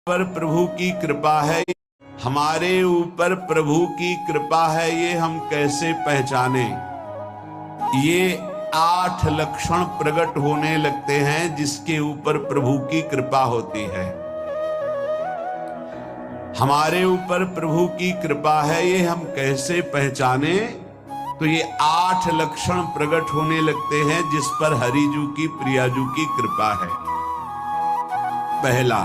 पर प्रभु की कृपा है, हमारे ऊपर प्रभु की कृपा है, ये हम कैसे पहचाने? ये 8 लक्षण प्रकट होने लगते हैं जिसके ऊपर प्रभु की कृपा होती है। हमारे ऊपर प्रभु की कृपा है, ये हम कैसे पहचाने? तो ये 8 लक्षण प्रकट होने लगते हैं जिस पर हरिजू की प्रियाजू की कृपा है। पहला,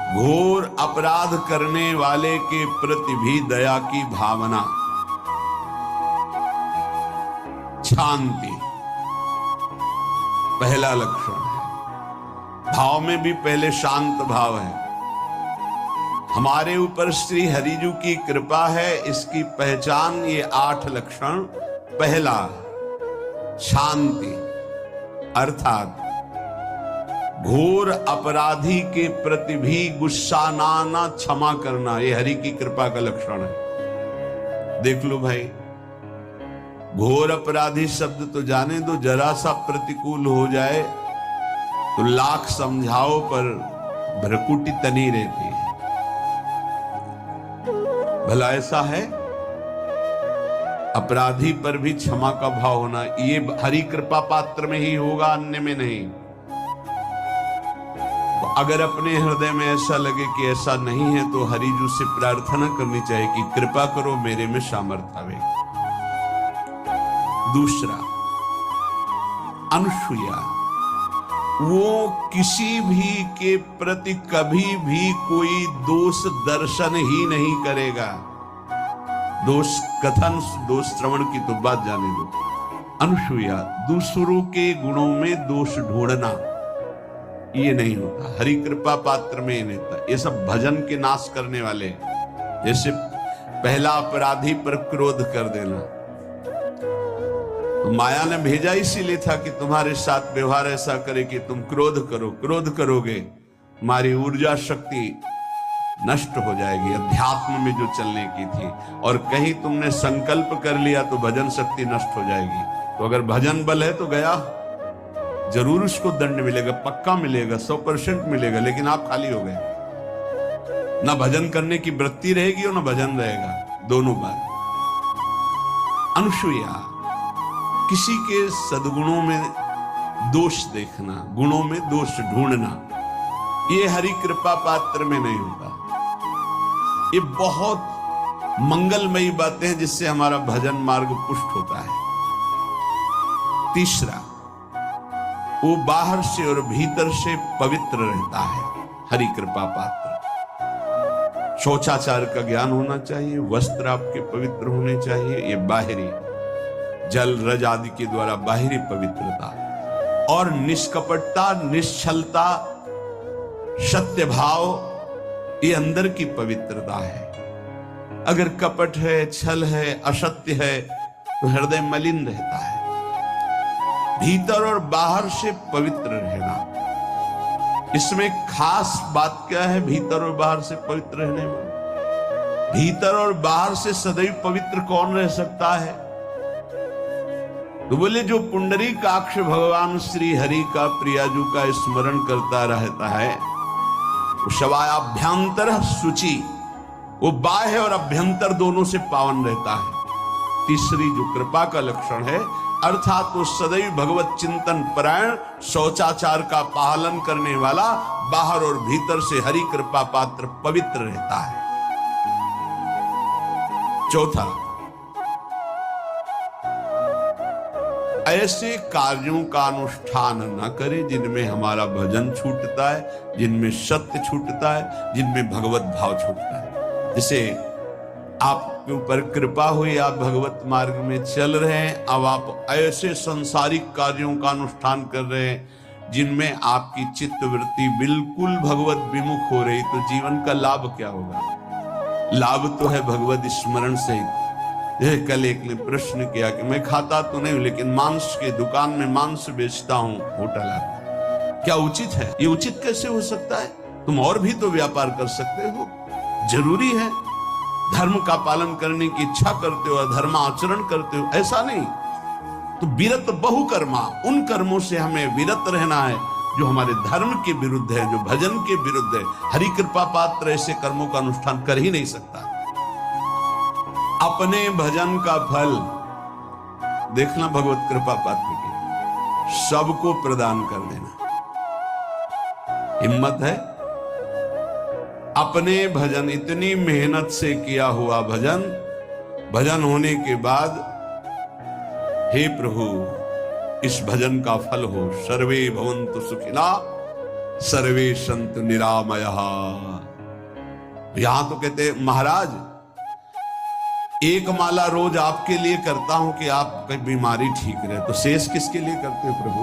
घोर अपराध करने वाले के प्रति भी दया की भावना, शांति पहला लक्षण है। भाव में भी पहले शांत भाव है। हमारे ऊपर श्री हरिजू की कृपा है, इसकी पहचान ये 8 लक्षण। पहला, शांति, अर्थात घोर अपराधी के प्रति भी गुस्सा ना क्षमा करना, ये हरि की कृपा का लक्षण है। देख लो भाई, घोर अपराधी शब्द तो जाने दो, जरा सा प्रतिकूल हो जाए तो लाख समझाओ पर भ्रकुटी तनी रहती है। भला ऐसा है? अपराधी पर भी क्षमा का भाव होना, ये हरि कृपा पात्र में ही होगा, अन्य में नहीं। तो अगर अपने हृदय में ऐसा लगे कि ऐसा नहीं है तो हरिजू से प्रार्थना करनी चाहिए कि कृपा करो, मेरे में सामर्थ्य आवे। दूसरा, अनुसूया, वो किसी भी के प्रति कभी भी कोई दोष दर्शन ही नहीं करेगा। दोष कथन, दोष श्रवण की तो बात जाने दो। अनुसूया, दूसरों के गुणों में दोष ढूंढना ये नहीं होता, हरि कृपा पात्र में नहीं होता। ये सब भजन के नाश करने वाले, जैसे पहला अपराधी पर क्रोध कर देना, तो माया ने भेजा इसीलिए था कि तुम्हारे साथ व्यवहार ऐसा करे कि तुम क्रोध करो। क्रोध करोगे तुम्हारी ऊर्जा शक्ति नष्ट हो जाएगी, अध्यात्म में जो चलने की थी। और कहीं तुमने संकल्प कर लिया तो भजन शक्ति नष्ट हो जाएगी। तो अगर भजन बल है तो गया, जरूर उसको दंड मिलेगा, पक्का मिलेगा, 100% मिलेगा, लेकिन आप खाली हो गए। ना भजन करने की वृत्ति रहेगी और ना भजन रहेगा, दोनों बात। अनुसूया, किसी के सद्गुणों में दोष देखना, गुणों में दोष ढूंढना, ये हरि कृपा पात्र में नहीं होता। ये बहुत मंगलमयी बातें हैं जिससे हमारा भजन मार्ग पुष्ट होता है। तीसरा, वो बाहर से और भीतर से पवित्र रहता है, हरि कृपा पात्र। शौचाचार का ज्ञान होना चाहिए, वस्त्र आपके पवित्र होने चाहिए, ये बाहरी जल रज आदि के द्वारा बाहरी पवित्रता। और निष्कपटता, निश्चलता, सत्य भाव, ये अंदर की पवित्रता है। अगर कपट है, छल है, असत्य है तो हृदय मलिन रहता है। भीतर और बाहर से पवित्र रहना, इसमें खास बात क्या है? भीतर और बाहर से पवित्र रहने में, भीतर और बाहर से सदैव पवित्र कौन रह सकता है? तो बोले, जो पुंडरीकाक्ष भगवान श्री हरि का प्रियाजू का स्मरण करता रहता है, वो शवायाभ्यंतर शुचि, वो बाह्य और अभ्यंतर दोनों से पावन रहता है। तीसरी जो कृपा का लक्षण है, अर्थात वो सदैव भगवत चिंतन परायण, शौचाचार का पालन करने वाला, बाहर और भीतर से हरि कृपा पात्र पवित्र रहता है। चौथा, ऐसे कार्यों का अनुष्ठान न करे जिनमें हमारा भजन छूटता है, जिनमें सत्य छूटता है, जिनमें भगवत भाव छूटता है। जैसे आपके ऊपर कृपा हुई, आप भगवत मार्ग में चल रहे हैं, अब आप ऐसे संसारिक कार्यों का अनुष्ठान कर रहे हैं जिनमें आपकी चित्त वृत्ति बिल्कुल भगवत विमुख हो रही, तो जीवन का लाभ क्या होगा? लाभ तो है भगवत स्मरण से। कल एक ने प्रश्न किया कि मैं खाता तो नहीं हूं लेकिन मांस के दुकान में मांस बेचता हूं, होटल है, क्या उचित है? ये उचित कैसे हो सकता है? तुम और भी तो व्यापार कर सकते हो। जरूरी है धर्म का पालन करने की इच्छा करते हो, धर्माचरण करते हो, ऐसा नहीं। तो विरत बहुकर्मा, उन कर्मों से हमें विरत रहना है जो हमारे धर्म के विरुद्ध है, जो भजन के विरुद्ध है। हरि कृपा पात्र ऐसे कर्मों का अनुष्ठान कर ही नहीं सकता। अपने भजन का फल देखना भगवत कृपा पात्र की, सबको प्रदान कर देना। हिम्मत है? अपने भजन, इतनी मेहनत से किया हुआ भजन, भजन होने के बाद हे प्रभु इस भजन का फल हो, सर्वे भवन्तु सुखिना सर्वे सन्तु निरामयः। यहां तो कहते महाराज एक माला रोज आपके लिए करता हूं कि आपकी बीमारी ठीक रहे, तो शेष किसके लिए करते हो प्रभु?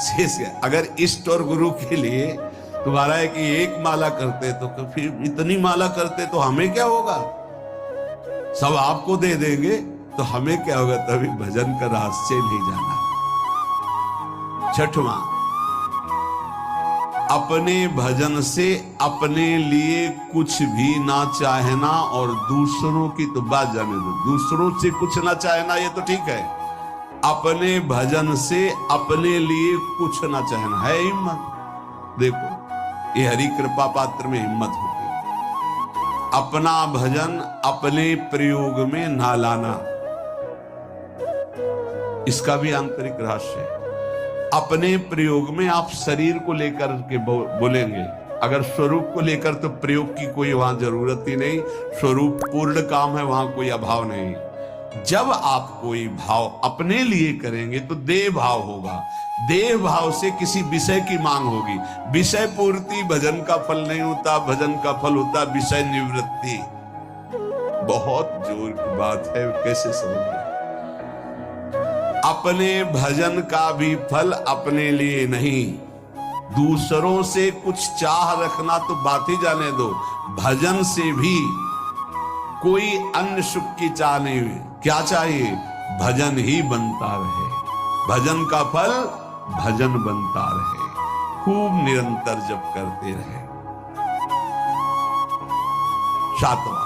शेष अगर इष्ट और गुरु के लिए तुम्हारा है कि एक माला करते तो फिर इतनी माला करते तो हमें क्या होगा? सब आपको दे देंगे तो हमें क्या होगा? तभी भजन का रहस्य नहीं जाना। छठवां, अपने भजन से अपने लिए कुछ भी ना चाहना और दूसरों की तो बात जाने दो, दूसरों से कुछ ना चाहना ये तो ठीक है, अपने भजन से अपने लिए कुछ ना चाहना है हिम्मत। देखो ये हरि कृपा पात्र में हिम्मत होती है। अपना भजन अपने प्रयोग में ना लाना, इसका भी आंतरिक रहस्य है। अपने प्रयोग में आप शरीर को लेकर के बोलेंगे, अगर स्वरूप को लेकर तो प्रयोग की कोई वहां जरूरत ही नहीं, स्वरूप पूर्ण काम है, वहां कोई अभाव नहीं। जब आप कोई भाव अपने लिए करेंगे तो देह भाव होगा, देह भाव से किसी विषय की मांग होगी। विषय पूर्ति भजन का फल नहीं होता, भजन का फल होता विषय निवृत्ति। बहुत जोर की बात है, कैसे समझें? अपने भजन का भी फल अपने लिए नहीं, दूसरों से कुछ चाह रखना तो बात ही जाने दो, भजन से भी कोई अन्य सुख की चाह नहीं हुई। क्या चाहिए? भजन ही बनता रहे, भजन का फल भजन बनता रहे, खूब निरंतर जप करते रहे। सातवां,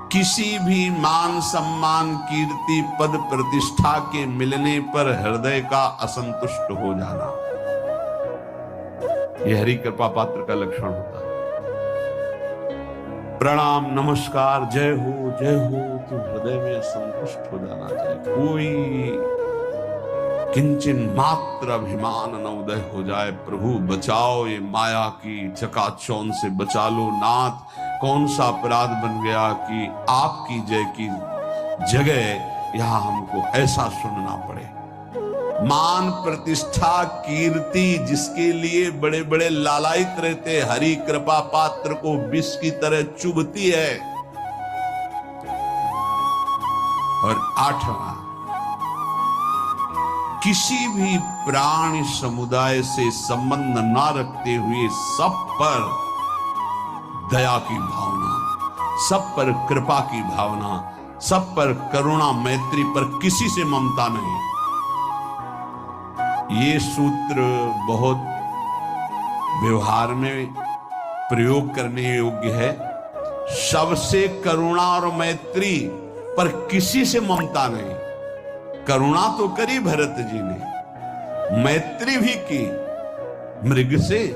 किसी भी मान सम्मान कीर्ति पद प्रतिष्ठा के मिलने पर हृदय का असंतुष्ट हो जाना, यह हरि कृपा पात्र का लक्षण होता है। प्रणाम नमस्कार जय हो तो हृदय में असंतुष्ट हो जाना चाहिए। कोई किंचन मात्र अभिमान न उदय हो जाए। प्रभु बचाओ, ये माया की चकाचौंध से बचा लो नाथ। कौन सा अपराध बन गया कि आपकी जय की जगह यहां हमको ऐसा सुनना पड़े। मान प्रतिष्ठा कीर्ति जिसके लिए बड़े बड़े लालायित रहते, हरि कृपा पात्र को विष की तरह चुभती है। और आठवां, किसी भी प्राणी समुदाय से संबंध ना रखते हुए सब पर दया की भावना, सब पर कृपा की भावना, सब पर करुणा मैत्री पर किसी से ममता नहीं। ये सूत्र बहुत व्यवहार में प्रयोग करने योग्य है। सबसे करुणा और मैत्री पर किसी से ममता नहीं। करुणा तो करी भरत जी ने, मैत्री भी की मृग से,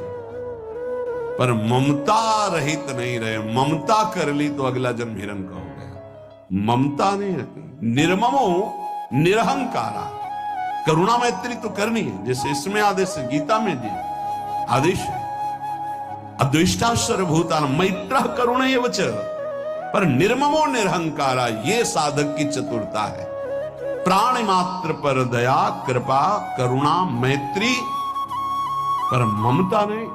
पर ममता रहित नहीं रहे। ममता कर ली तो अगला जन्म हिरण का हो गया। ममता नहीं रखी। निर्ममो निरहंकारा, करुणा मैत्री तो करनी है, जैसे इसमें आदेश है, गीता में जी आदेश है, अद्वेष्टा सर्वभूतानां मैत्रः करुणैव च, पर निर्ममो निरहंकारा, ये साधक की चतुरता है। प्राणी मात्र पर दया कृपा करुणा मैत्री, पर ममता नहीं।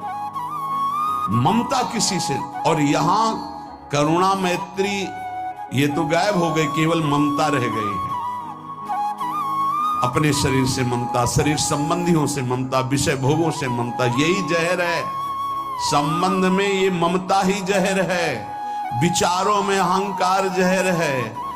ममता किसी से, और यहां करुणा मैत्री ये तो गायब हो गई, केवल ममता रह गई है। अपने शरीर से ममता, शरीर संबंधियों से ममता, विषय भोगों से ममता, यही जहर है। संबंध में ये ममता ही जहर है, विचारों में अहंकार जहर है,